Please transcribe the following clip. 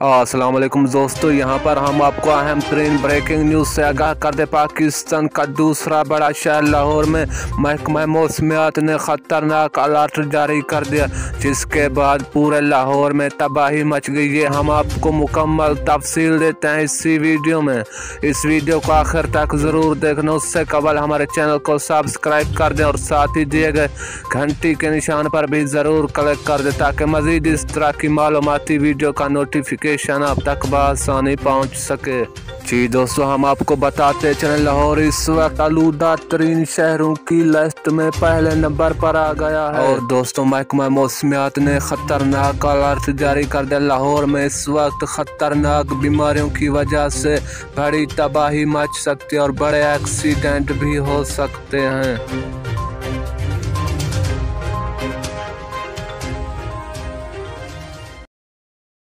अस्सलाम वालेकुम दोस्तों, यहाँ पर हम आपको अहम तरीन ब्रेकिंग न्यूज़ से आगाह कर दे। पाकिस्तान का दूसरा बड़ा शहर लाहौर में महकमा मौसमियात ने ख़तरनाक अलर्ट जारी कर दिया, जिसके बाद पूरे लाहौर में तबाही मच गई। ये हम आपको मुकम्मल तफसील देते हैं इसी वीडियो में। इस वीडियो को आखिर तक ज़रूर देखना। उससे कबल हमारे चैनल को सब्सक्राइब कर दें और साथ ही दिए गए घंटी के निशान पर भी ज़रूर क्लिक कर दें, ताकि मज़ीद इस तरह की मालूमाती वीडियो का नोटिफिकेशन आप तक बआसानी पहुंच सके। जी दोस्तों, हम आपको बताते चलें, लाहौर इस वक्त आलूदा तरीन शहरों की लिस्ट में पहले नंबर पर आ गया है। और दोस्तों, महकमा मौसमियात ने खतरनाक अलर्ट जारी कर दिया। लाहौर में इस वक्त खतरनाक बीमारियों की वजह से बड़ी तबाही मच सकती है और बड़े एक्सीडेंट भी हो सकते हैं।